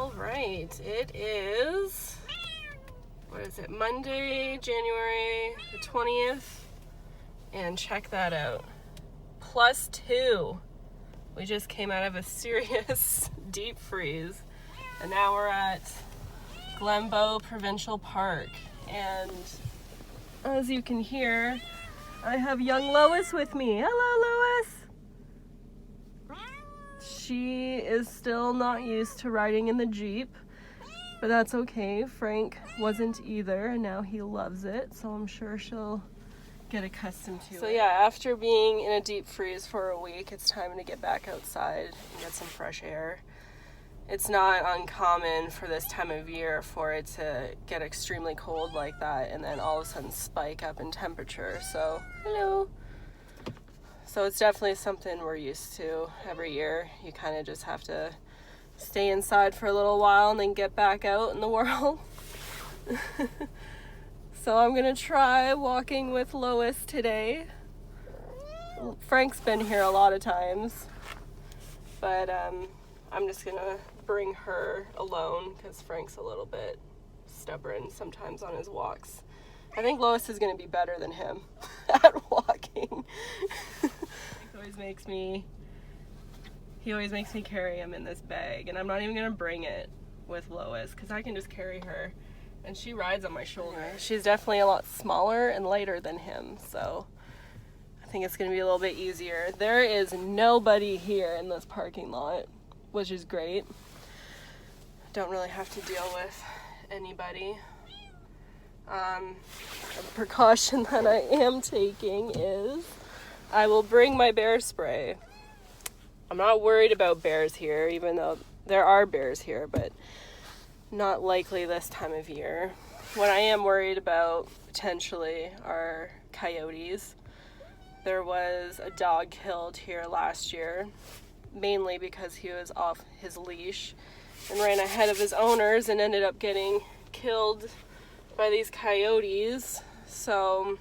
All right, it is, what is it, Monday, January the 20th, and check that out, +2. We just came out of a serious deep freeze, and now we're at Glenbow Provincial Park, and as you can hear, I have young Lois with me. Hello, Lois! She is still not used to riding in the Jeep, but that's okay. Frank wasn't either, and now he loves it, so I'm sure she'll get accustomed to it. So yeah, after being in a deep freeze for a week, it's time to get back outside and get some fresh air. It's not uncommon for this time of year for it to get extremely cold like that and then all of a sudden spike up in temperature. So, hello. So it's definitely something we're used to every year. You kind of just have to stay inside for a little while and then get back out in the world. So I'm gonna try walking with Lois today. Frank's been here a lot of times, but I'm just gonna bring her alone because Frank's a little bit stubborn sometimes on his walks. I think Lois is gonna be better than him at walking. He always makes me carry him in this bag, and I'm not even gonna bring it with Lois because I can just carry her, and she rides on my shoulder. She's definitely a lot smaller and lighter than him, so I think it's gonna be a little bit easier. There is nobody here in this parking lot, which is great. Don't really have to deal with anybody. A precaution that I am taking is I will bring my bear spray. I'm not worried about bears here, even though there are bears here, but not likely this time of year. What I am worried about potentially are coyotes. There was a dog killed here last year, mainly because he was off his leash and ran ahead of his owners and ended up getting killed by these coyotes. So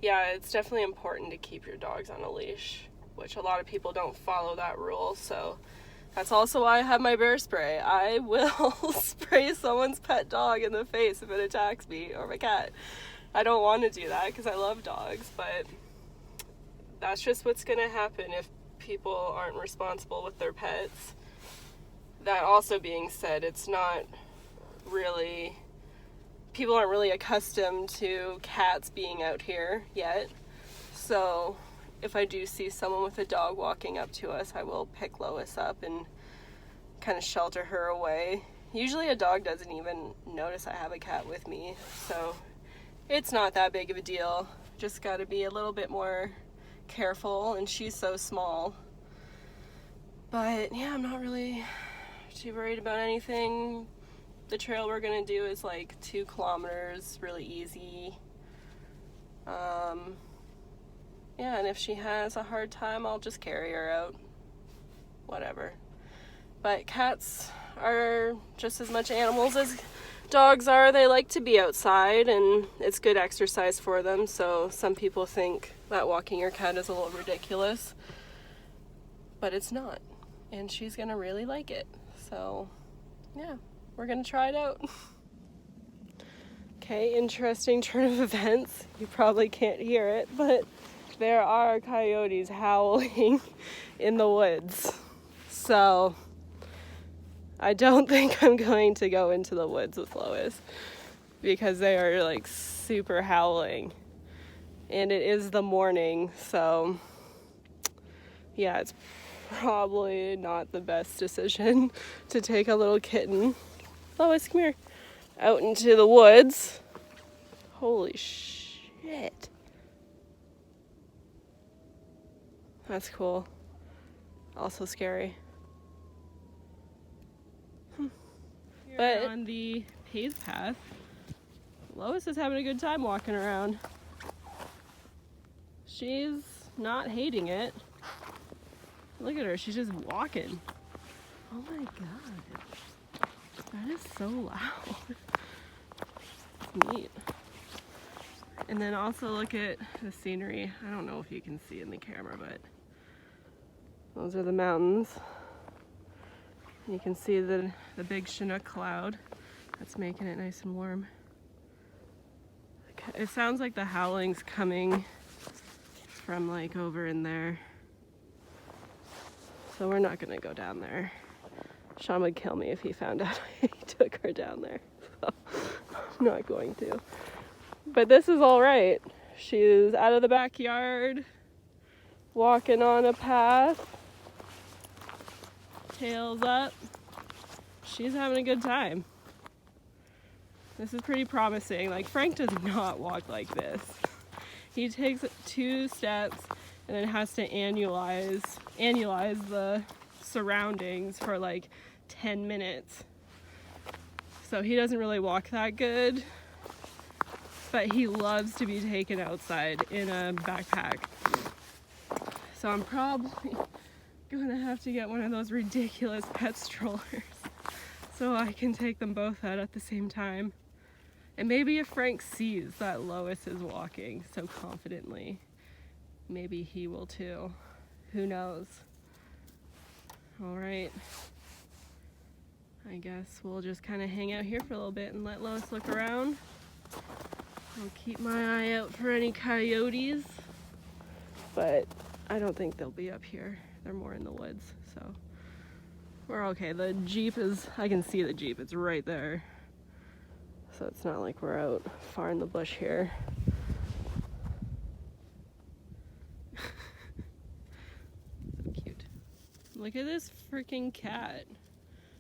yeah, it's definitely important to keep your dogs on a leash, which a lot of people don't follow that rule. So that's also why I have my bear spray. I will spray someone's pet dog in the face if it attacks me, or my cat. I don't want to do that because I love dogs, but that's just what's going to happen if people aren't responsible with their pets. That also being said, people aren't really accustomed to cats being out here yet. So if I do see someone with a dog walking up to us, I will pick Lois up and kind of shelter her away. Usually a dog doesn't even notice I have a cat with me, so it's not that big of a deal. Just got to be a little bit more careful, and she's so small. But yeah, I'm not really too worried about anything. The trail we're gonna do is like 2 kilometers, really easy. Yeah, and if she has a hard time, I'll just carry her out. Whatever. But cats are just as much animals as dogs are. They like to be outside, and it's good exercise for them. So some people think that walking your cat is a little ridiculous, but it's not. And she's gonna really like it. So yeah, we're gonna try it out. Okay, interesting turn of events. You probably can't hear it, but there are coyotes howling in the woods. So I don't think I'm going to go into the woods with Lois because they are like super howling. And it is the morning, so yeah, it's probably not the best decision to take a little kitten. Lois, come here. Out into the woods. Holy shit. That's cool. Also scary. But on the paved path, Lois is having a good time walking around. She's not hating it. Look at her, she's just walking. Oh my god. That is so loud. It's neat. And then also look at the scenery. I don't know if you can see in the camera, but those are the mountains. You can see the big Chinook cloud that's making it nice and warm. It sounds like the howling's coming from like over in there. So we're not gonna go down there. Sean would kill me if he found out I took her down there. So I'm not going to. But this is all right. She's out of the backyard, walking on a path, tails up. She's having a good time. This is pretty promising. Like, Frank does not walk like this. He takes 2 steps and then has to annualize the surroundings for like 10 minutes. So he doesn't really walk that good, but he loves to be taken outside in a backpack. So I'm probably gonna have to get one of those ridiculous pet strollers so I can take them both out at the same time. And maybe if Frank sees that Lois is walking so confidently, maybe he will too. Who knows? All right. I guess we'll just kind of hang out here for a little bit and let Lois look around. I'll keep my eye out for any coyotes, but I don't think they'll be up here. They're more in the woods, so we're okay. The Jeep is, I can see the Jeep, it's right there. So it's not like we're out far in the bush here. So cute. Look at this freaking cat.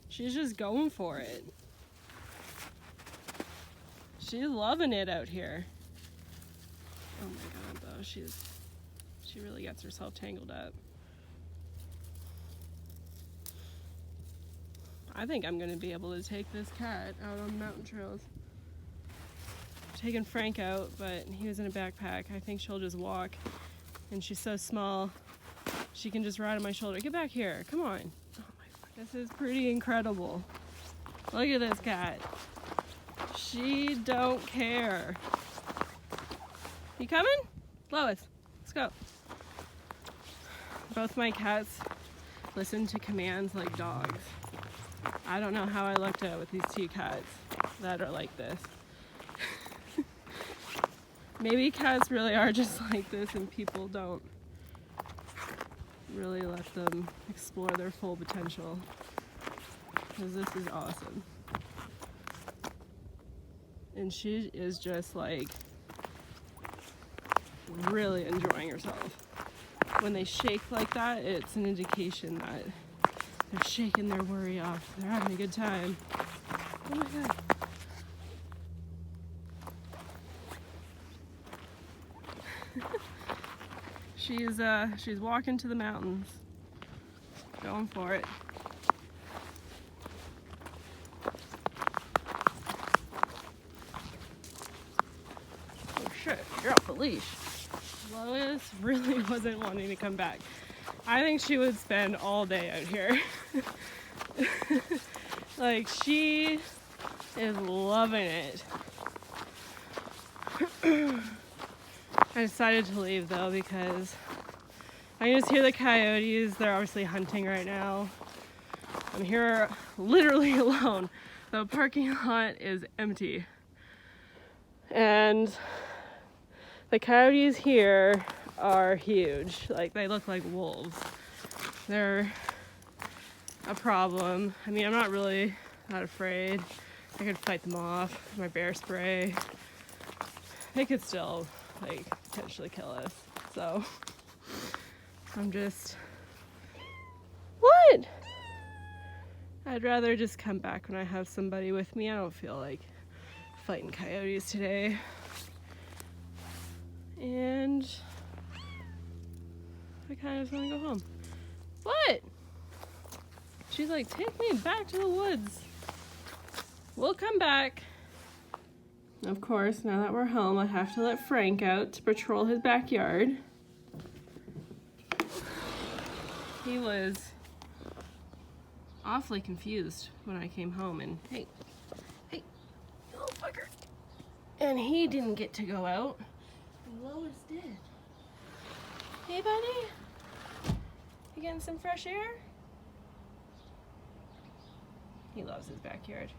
She's just going for it. She's loving it out here. Oh my god, though, she really gets herself tangled up. I think I'm gonna be able to take this cat out on mountain trails. I've taken Frank out, but he was in a backpack. I think she'll just walk, and she's so small, she can just ride on my shoulder. Get back here, come on. Oh my, this is pretty incredible. Look at this cat. She don't care. You coming? Lois, let's go. Both my cats listen to commands like dogs. I don't know how I lucked out with these 2 cats that are like this. Maybe cats really are just like this and people don't really let them explore their full potential. Because this is awesome. And she is just like really enjoying herself. When they shake like that, it's an indication that they're shaking their worry off. They're having a good time. Oh my god. She's walking to the mountains. Going for it. Oh shit, you're off the leash. Lois really wasn't wanting to come back. I think she would spend all day out here. Like, she is loving it. I decided to leave though because I can just hear the coyotes. They're obviously hunting right now. I'm here literally alone. The parking lot is empty. And the coyotes here are huge. Like, they look like wolves. They're a problem. I mean, I'm not really that afraid. I could fight them off with my bear spray. They could still, like, potentially kill us. So, I'm just... What? I'd rather just come back when I have somebody with me. I don't feel like fighting coyotes today. And I kind of just want to go home. What? She's like, take me back to the woods. We'll come back. Of course, now that we're home, I have to let Frank out to patrol his backyard. He was awfully confused when I came home and, hey, you little fucker. And he didn't get to go out. And Lois did. Hey, buddy? You getting some fresh air? He loves his backyard.